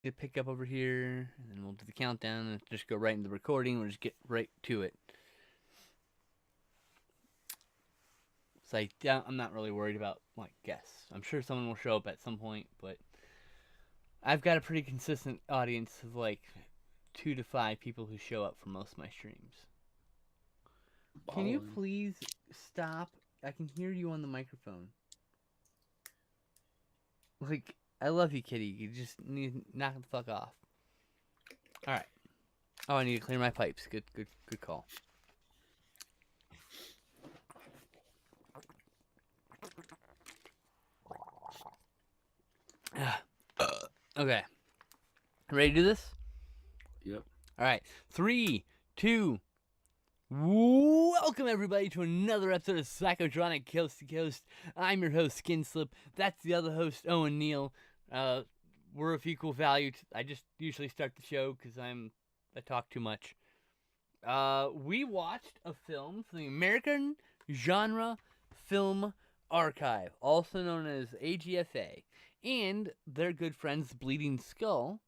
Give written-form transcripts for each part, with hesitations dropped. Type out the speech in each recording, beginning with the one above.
to pick up over here, and then we'll do the countdown and just go right into the recording. We'll just get right to it. So I'm not really worried about like guests. I'm sure someone will show up at some point, but I've got a pretty consistent audience of like 2 to 5 people who show up for most of my streams. Can you Ballin'. please stop? I can hear you on the microphone. Like, I love you, kitty. You just need to knock the fuck off. All right. Oh, I need to clear my pipes. Good call. Okay. Ready to do this? Yep. All right. 3, 2. Welcome everybody to another episode of Psychotronic Coast to Coast. I'm your host Skinslip. That's the other host Owen Neal. We're of equal value. I just usually start the show because I talk too much. We watched a film from the American Genre Film Archive, also known as AGFA, and their good friends Bleeding Skull.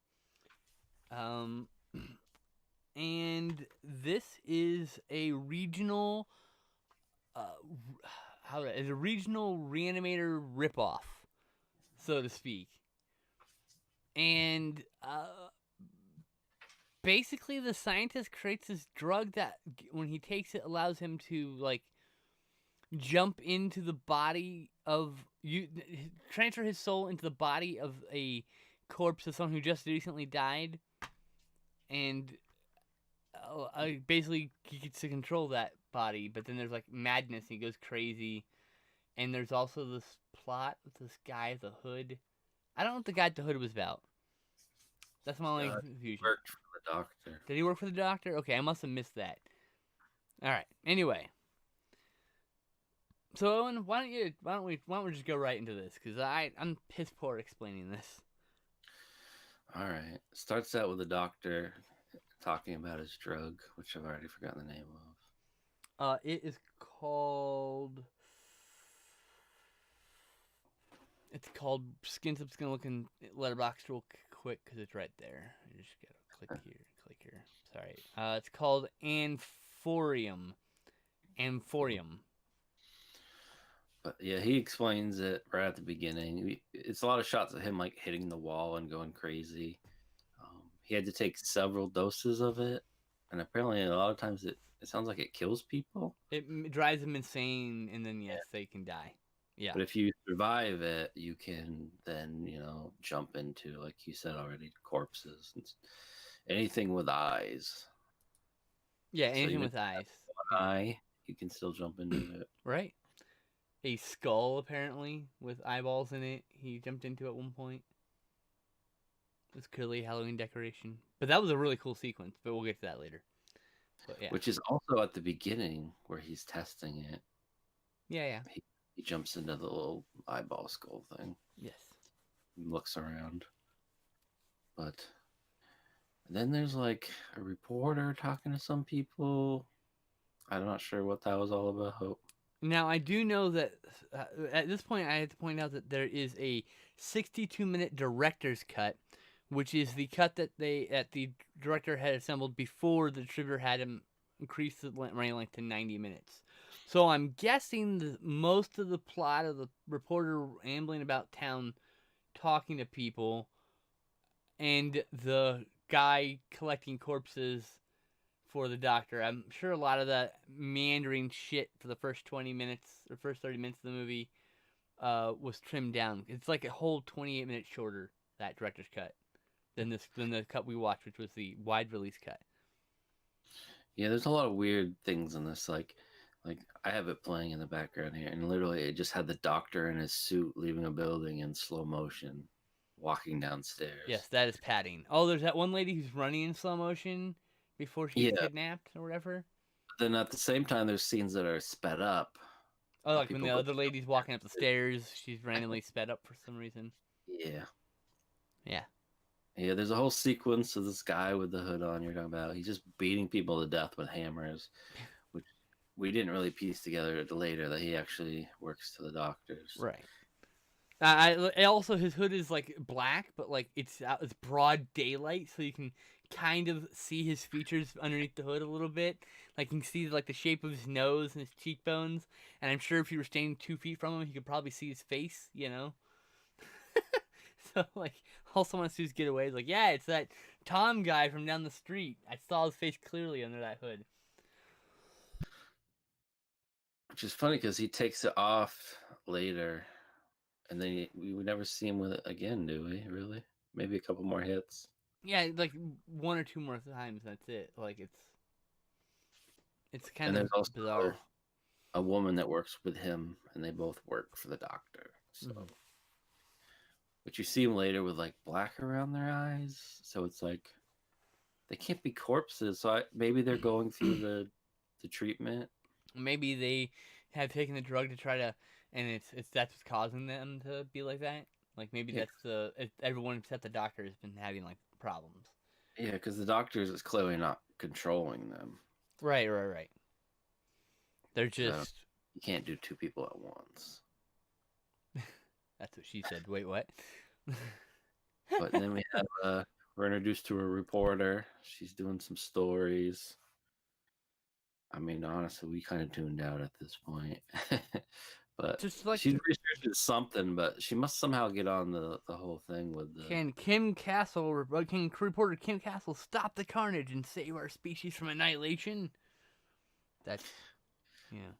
And this is a regional, is a regional Reanimator ripoff, so to speak. And basically, the scientist creates this drug that, when he takes it, allows him to like jump into the body of transfer his soul into the body of a corpse of someone who just recently died, and basically he gets to control that body. But then there's like madness, and he goes crazy. And there's also this plot with this guy, the Hood. I don't know what the guy at the Hood was about. That's my only confusion. Worked for the doctor. Did he work for the doctor? Okay, I must have missed that. All right. Anyway, so Owen, why don't we just go right into this? Because I'm piss poor explaining this. All right. Starts out with the doctor talking about his drug, which I've already forgotten the name of. It is called. It's called Skinslip's gonna look in Letterboxd real quick because it's right there. You just gotta click here. Sorry. It's called Amphorium. Amphorium. But yeah, he explains it right at the beginning. It's a lot of shots of him like hitting the wall and going crazy. He had to take several doses of it, and apparently a lot of times it sounds like it kills people. It drives them insane, and then yes, they can die. Yeah. But if you survive it, you can then jump into, like you said already, corpses and anything with eyes. Yeah, anything with eyes. One eye, you can still jump into it. Right. A skull, apparently, with eyeballs in it. He jumped into at one point. It's clearly a Halloween decoration. But that was a really cool sequence, but we'll get to that later. But, yeah. Which is also at the beginning where he's testing it. Yeah. He jumps into the little eyeball skull thing. Yes. He looks around. But then there's like a reporter talking to some people. I'm not sure what that was all about. Now, I do know that at this point, I have to point out that there is a 62-minute director's cut, which is the cut that the director had assembled before the distributor had him increase the running length to 90 minutes. So I'm guessing most of the plot of the reporter ambling about town talking to people and the guy collecting corpses for the doctor. I'm sure a lot of that meandering shit for the first 20 minutes or first 30 minutes of the movie was trimmed down. It's like a whole 28 minutes shorter, that director's cut, than the cut we watched, which was the wide release cut. Yeah, there's a lot of weird things in this. Like I have it playing in the background here, and literally it just had the doctor in his suit leaving a building in slow motion, walking downstairs. Yes, that is padding. Oh, there's that one lady who's running in slow motion before she gets kidnapped or whatever. But then at the same time, there's scenes that are sped up. Oh, like when the other lady's walking up the stairs, she's randomly sped up for some reason. Yeah. Yeah, there's a whole sequence of this guy with the hood on you're talking about. He's just beating people to death with hammers, which we didn't really piece together later that he actually works to the doctors. Right. Also his hood is like black, but like it's broad daylight, so you can kind of see his features underneath the hood a little bit. Like you can see like the shape of his nose and his cheekbones. And I'm sure if you were standing 2 feet from him, you could probably see his face. You know. So like, all someone wants to do is get away. It's like, yeah, it's that Tom guy from down the street. I saw his face clearly under that hood. Which is funny because he takes it off later, and then we would never see him with it again, do we? Really? Maybe a couple more hits. Yeah, like 1 or 2 more times. That's it. Like it's kind And of there's also bizarre. a woman that works with him, and they both work for the doctor. So, but you see him later with like black around their eyes, so it's like they can't be corpses. So maybe they're going through the treatment. Maybe they have taken the drug to try to, and it's that's what's causing them to be like that. Like maybe Yeah, that's everyone except the doctor has been having like problems. yeah, because the doctors is clearly not controlling them. Right. They're So just. you can't do two people at once. That's what she said. Wait, what? But then we have we're introduced to a reporter. She's doing some stories. I mean, honestly, we kind of tuned out at this point. But Just like she's researching something, but she must somehow get on the whole thing with the. can reporter Kim Castle stop the carnage and save our species from annihilation? That's yeah.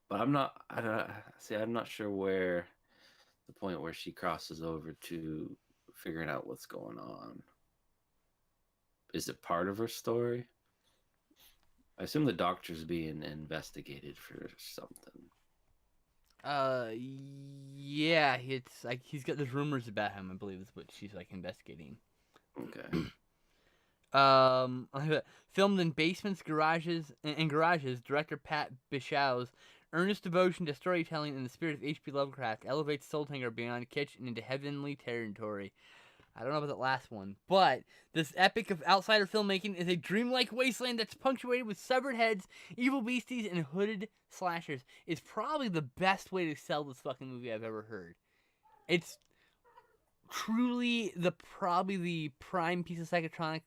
But I'm not. I'm not sure where the point where she crosses over to figuring out what's going on. Is it part of her story? I assume the doctor's being investigated for something. Yeah, it's like he's got those rumors about him. I believe is what she's like investigating. Okay. Filmed in basements, garages, director Pat Bishaw's earnest devotion to storytelling in the spirit of H.P. Lovecraft elevates Soultangler beyond kitsch and into heavenly territory. I don't know about that last one, but this epic of outsider filmmaking is a dreamlike wasteland that's punctuated with severed heads, evil beasties, and hooded slashers. It's probably the best way to sell this fucking movie I've ever heard. It's truly probably the prime piece of Psychotronic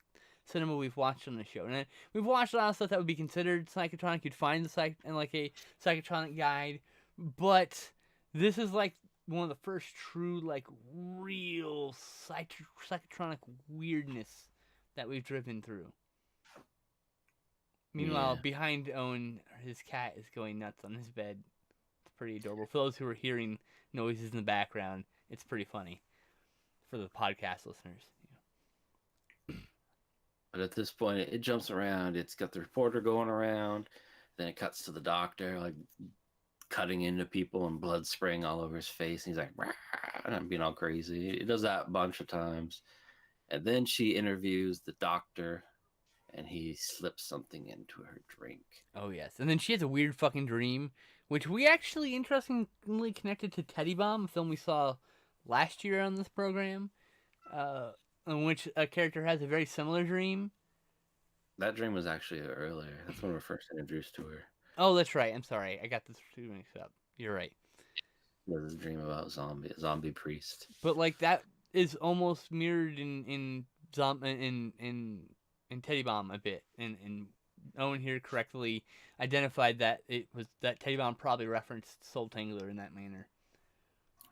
cinema we've watched on the show. And we've watched a lot of stuff that would be considered Psychotronic. You'd find in like a Psychotronic guide, but this is like one of the first true like real Psychotronic weirdness that we've driven through. Meanwhile, behind Owen, his cat is going nuts on his bed. It's pretty adorable. For those who are hearing noises in the background, it's pretty funny. For the podcast listeners. But at this point, it jumps around. It's got the reporter going around. Then it cuts to the doctor, like cutting into people and blood spraying all over his face. And he's like, and I'm being all crazy. It does that a bunch of times. And then she interviews the doctor, and he slips something into her drink. Oh, yes. And then she has a weird fucking dream, which we actually interestingly connected to Teddy Bomb, a film we saw last year on this program, in which a character has a very similar dream. That dream was actually earlier. That's when we were first introduced to her. Oh, that's right. I'm sorry. I got this two mixed up. You're right. It was a dream about a zombie priest. But like that is almost mirrored in Teddy Bomb a bit. And Owen here correctly identified that that Teddy Bomb probably referenced Soultangler in that manner.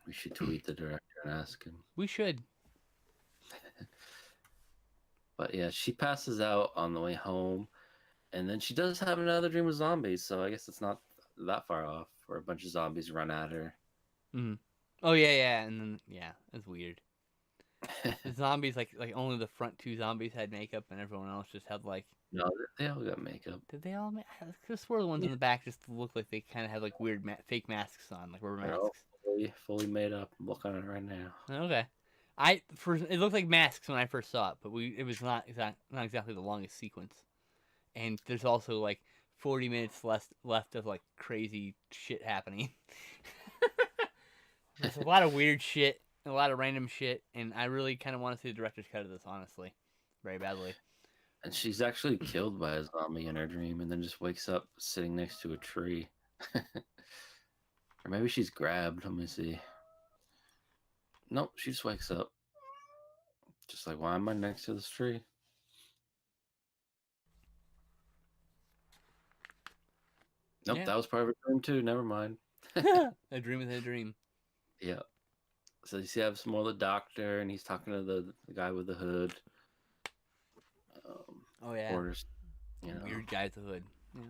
We should tweet the director and ask him. We should. But yeah, she passes out on the way home, and then she does have another dream of zombies. So I guess it's not that far off, where a bunch of zombies run at her. Mm. Oh yeah, and then it's weird. The zombies like only the front two zombies had makeup, and everyone else just had like. No, they all got makeup. Did they all? I could swear the ones in the back just looked like they kind of had like weird fake masks on, like rubber masks. Fully made up. I'm looking at it right now. Okay. It looked like masks when I first saw it, but it was not exactly the longest sequence. And there's also like 40 minutes left of like crazy shit happening. There's a lot of weird shit, a lot of random shit, and I really kind of want to see the director's cut of this, honestly, very badly. And she's actually killed by a zombie in her dream, and then just wakes up sitting next to a tree. Or maybe she's grabbed. Let me see. Nope, she just wakes up. Just like, why am I next to this tree? Nope, Yeah. that was part of a dream too. Never mind. A dream within a dream. Yeah. So you see, I have some more of the doctor, and he's talking to the guy with the hood. Oh yeah. Reporters, you know, Weird guy with the hood. Yeah.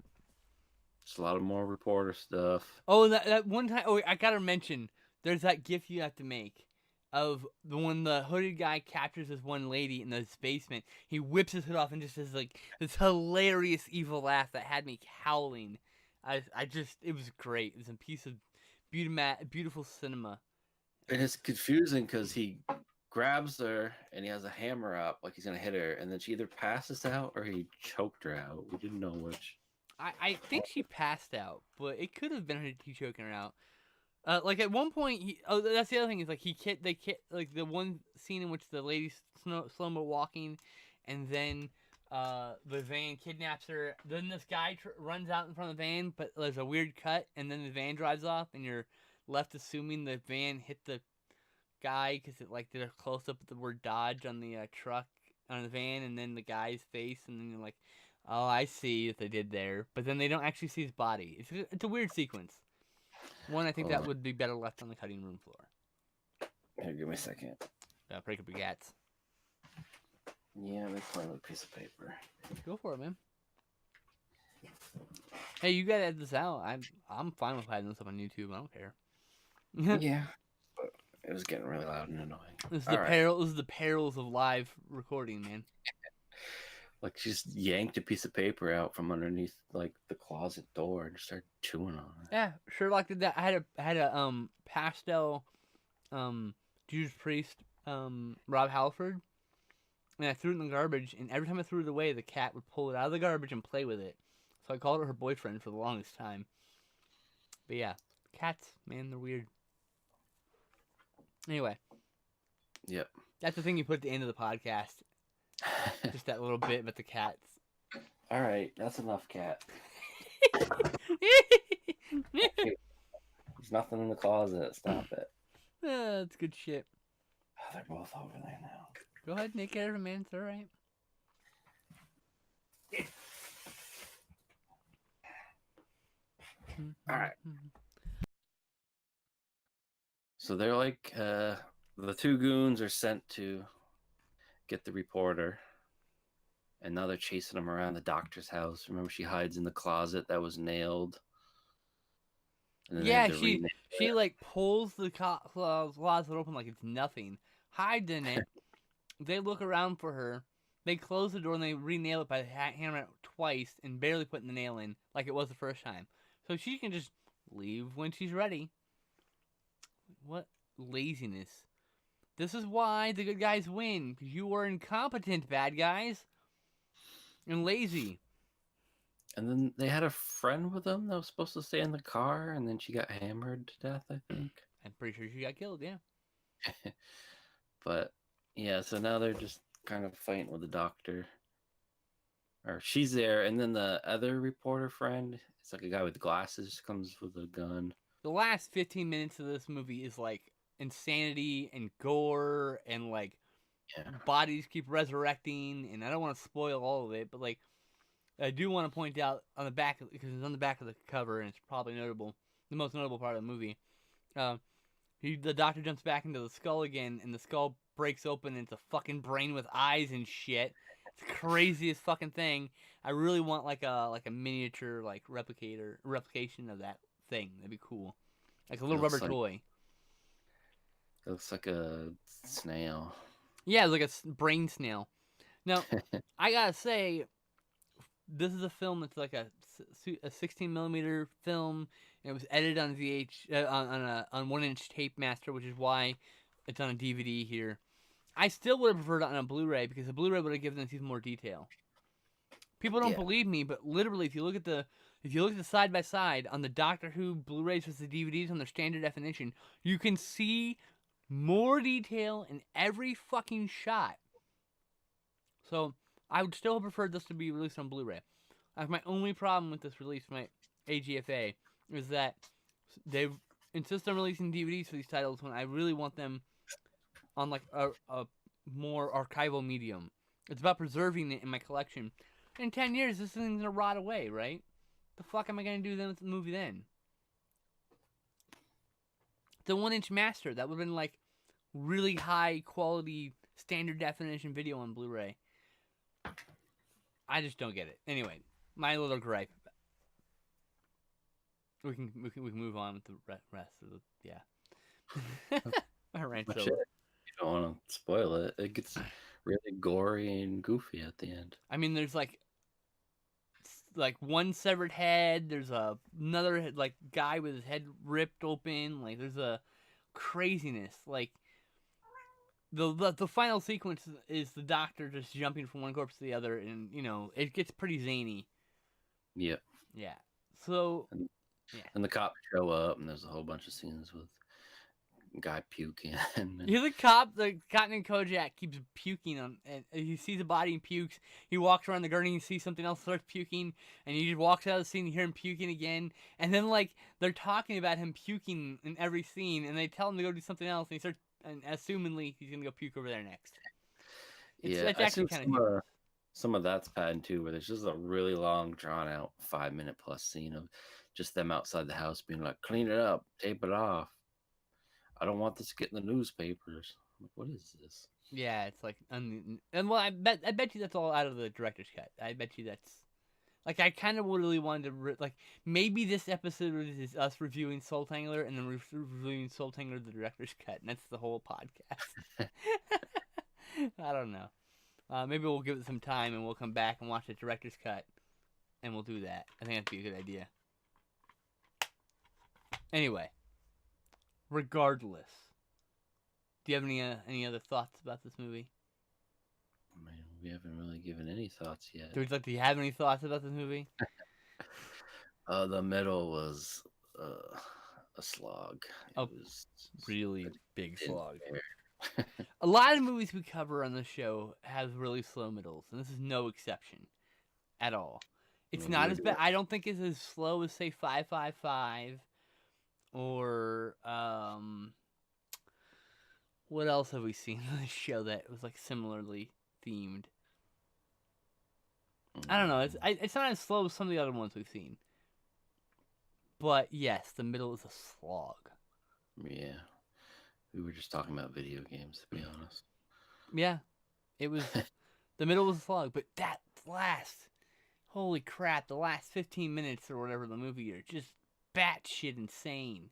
just a lot of more reporter stuff. Oh, that one time. Oh, I gotta mention. There's that gif you have to make of the when the hooded guy captures this one lady in this basement. He whips his hood off and just does like this hilarious evil laugh that had me howling. I just it was great. It was a piece of beautiful cinema. And it's confusing because he grabs her and he has a hammer up like he's gonna hit her, and then she either passes out or he choked her out. We didn't know which. I think she passed out, but it could have been her he choking her out. Like at one point, that's the other thing is like like the one scene in which the lady's slow mo walking, and then the van kidnaps her. Then this guy runs out in front of the van, but there's a weird cut, and then the van drives off, and you're left assuming the van hit the guy because it like did a close up of the word Dodge on the truck on the van, and then the guy's face, and then you're like, oh, I see what they did there, but then they don't actually see his body. It's a weird sequence. One, I think that would be better left on the cutting room floor. Here, give me a second. Break up your gats. Yeah, I'm playing with a piece of paper. Go for it, man. Hey, you gotta edit this out. I'm fine with hiding this up on YouTube. I don't care. Yeah, but it was getting really loud and annoying. This is the perils of live recording, man. Like she just yanked a piece of paper out from underneath like the closet door and started chewing on it. Yeah, Sherlock did that. I had a pastel Judas Priest Rob Halford, and I threw it in the garbage, and every time I threw it away, the cat would pull it out of the garbage and play with it. So I called her boyfriend for the longest time. But yeah, cats, man, they're weird. Anyway. Yep. That's the thing you put at the end of the podcast. Just that little bit about the cats. All right, that's enough, cat. There's nothing in the closet. Stop it. That's good shit. Oh, they're both over there now. Go ahead and take care of him, man. It's all right. All right. So they're like, the two goons are sent to get the reporter, and now they're chasing him around the doctor's house. Remember, she hides in the closet that was nailed. Yeah, she like pulls the closet open like it's nothing, hides in it. They look around for her. They close the door and they re-nail it by hammering it twice and barely putting the nail in like it was the first time. So she can just leave when she's ready. What laziness. This is why the good guys win. Because you were incompetent, bad guys. And lazy. And then they had a friend with them that was supposed to stay in the car, and then she got hammered to death, I think. I'm pretty sure she got killed, yeah. But, yeah, so now they're just kind of fighting with the doctor. Or she's there, and then the other reporter friend, it's like a guy with glasses, comes with a gun. The last 15 minutes of this movie is like insanity and gore and like bodies keep resurrecting, and I don't want to spoil all of it, but like I do want to point out on the back, because it's on the back of the cover and it's probably notable, the most notable part of the movie. The doctor jumps back into the skull again, and the skull breaks open, and it's a fucking brain with eyes and shit. It's the craziest fucking thing. I really want like a miniature like replication of that thing. That'd be cool, like a little rubber toy. It looks like a snail. Yeah, it's like a brain snail. Now, I gotta say, this is a film that's like a 16 millimeter film, and it was edited on on 1-inch tape master, which is why it's on a DVD here. I still would have preferred it on a Blu-ray because the Blu-ray would have given us even more detail. People don't believe me, but literally, if you look at the side by side on the Doctor Who Blu-rays versus the DVDs on their standard definition, you can see more detail in every fucking shot. So I would still have preferred this to be released on Blu-ray. That's my only problem with this release from my AGFA, is that they insist on releasing DVDs for these titles when I really want them on like a more archival medium. It's about preserving it in my collection. In 10 years, this thing's gonna rot away, right? The fuck am I gonna do then with the movie then? The 1-inch master that would have been like really high quality standard definition video on Blu-ray. I just don't get it. Anyway, my little gripe. We can move on with the rest of the my rant's over. You don't want to spoil it. It gets really gory and goofy at the end. I mean, there's like one severed head. There's another like guy with his head ripped open. Like there's a craziness. Like the final sequence is the doctor just jumping from one corpse to the other, and you know it gets pretty zany. Yeah. Yeah. So. And the cops show up, and there's a whole bunch of scenes with guy puking. You're the cop. The cop named Kojak keeps puking on, and he sees a body and pukes. He walks around the garden and sees something else, starts puking, and he just walks out of the scene and hear him puking again. And then like they're talking about him puking in every scene, and they tell him to go do something else, and he starts, and assumingly he's gonna go puke over there next. It's actually kind of some of that's pattern too, where there's just a really long, drawn out 5-minute plus scene of just them outside the house being like, clean it up, tape it off. I don't want this to get in the newspapers. I'm like, what is this? Yeah, it's like, and well, I bet you that's all out of the director's cut. I bet you that's, like, I kind of really wanted to, like, maybe this episode is us reviewing Soultangler and then reviewing Soultangler the director's cut, and that's the whole podcast. I don't know. Maybe we'll give it some time and we'll come back and watch the director's cut, and we'll do that. I think that'd be a good idea. Anyway, regardless, do you have any other thoughts about this movie? I mean, we haven't really given any thoughts yet. Do you have any thoughts about this movie? The middle was a slog. It was really big slog. A lot of movies we cover on the show have really slow middles, and this is no exception at all. It's not as bad. I don't think it's as slow as, say, 555 or what else have we seen on this show that was like similarly themed? I don't know. It's not as slow as some of the other ones we've seen. But yes, the middle is a slog. Yeah. We were just talking about video games, to be honest. Yeah. It was the middle was a slog, but that last, holy crap, the last 15 minutes or whatever the movie are just batshit insane.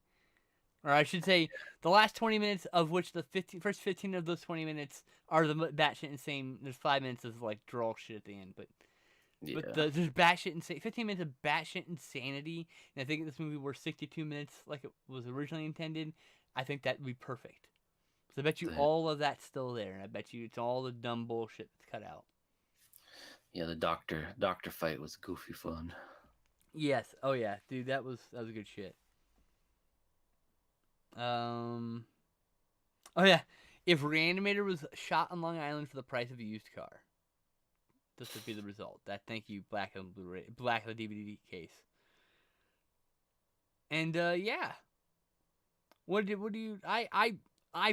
Or I should say, the last 20 minutes, of which the first 15 of those 20 minutes are the batshit insane. There's 5 minutes of like droll shit at the end, but there's batshit insane. 15 minutes of batshit insanity, and I think if this movie were 62 minutes like it was originally intended, I think that would be perfect. So I bet you all of that's still there, and I bet you it's all the dumb bullshit that's cut out. Yeah, the doctor fight was goofy fun. Yes. Oh yeah, dude, that was good shit. Oh yeah, if Reanimator was shot on Long Island for the price of a used car, this would be the result. Thank you, Black on Blu-ray, Black on the DVD case. And yeah, what do you? I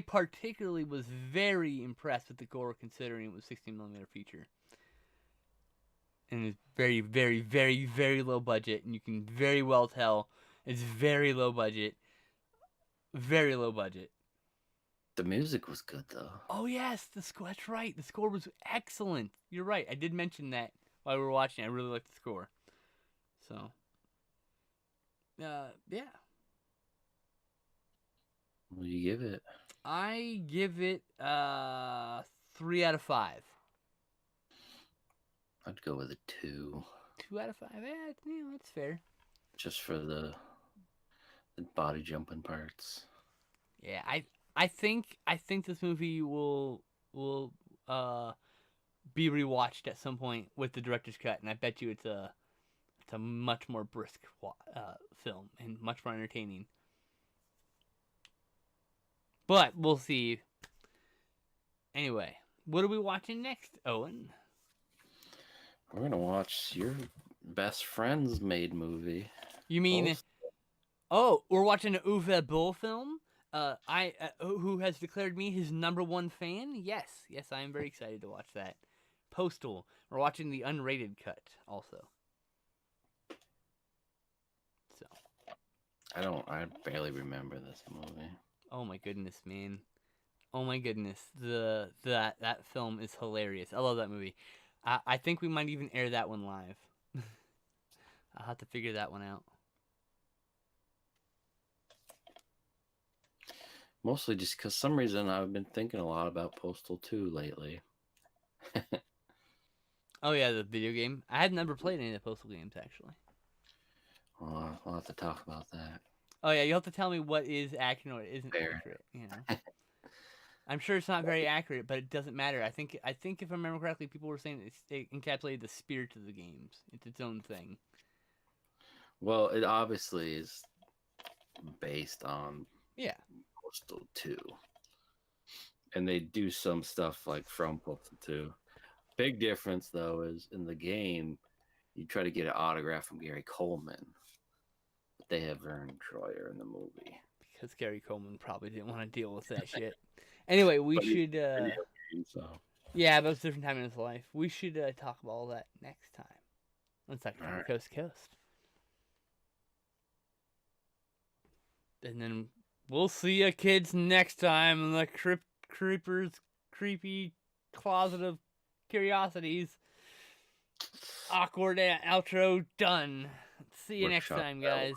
particularly was very impressed with the gore, considering it was 16mm feature, and it's very, very, very, very low budget, and you can very well tell it's very low budget. Very low budget. The music was good, though. Oh, yes. The score. That's right. The score was excellent. You're right. I did mention that while we were watching. I really liked the score. So, yeah. What do you give it? I give it 3 out of 5. I'd go with a 2. 2 out of 5? Yeah, that's fair. Just for the body jumping parts. Yeah, I think this movie will be rewatched at some point with the director's cut, and I bet you it's a much more brisk film and much more entertaining. But we'll see. Anyway, what are we watching next, Owen? We're gonna watch your best friend's made movie. You mean? Oh, we're watching an Uwe Boll film. Who has declared me his #1 fan? Yes, I am very excited to watch that. Postal. We're watching the unrated cut also. So. I barely remember this movie. Oh my goodness, man. Oh my goodness. That film is hilarious. I love that movie. I think we might even air that one live. I'll have to figure that one out. Mostly just because some reason I've been thinking a lot about Postal 2 lately. Oh yeah, the video game. I had never played any of the Postal games actually. Well, we'll have to talk about that. Oh yeah, you have to tell me what is accurate or what isn't accurate. You know, I'm sure it's not very accurate, but it doesn't matter. I think if I remember correctly, people were saying it encapsulated the spirit of the games. It's its own thing. Well, it obviously is based on Postal 2. And they do some stuff like from Postal 2. Big difference, though, is in the game, you try to get an autograph from Gary Coleman. But they have Vern Troyer in the movie. Because Gary Coleman probably didn't want to deal with that shit. Anyway, we should... Yeah, but it was a different time in his life. We should talk about all that next time. Let's talk about Coast to Coast. And then we'll see you kids next time in the Creeper's creepy closet of curiosities. Awkward outro done. See you next time, guys.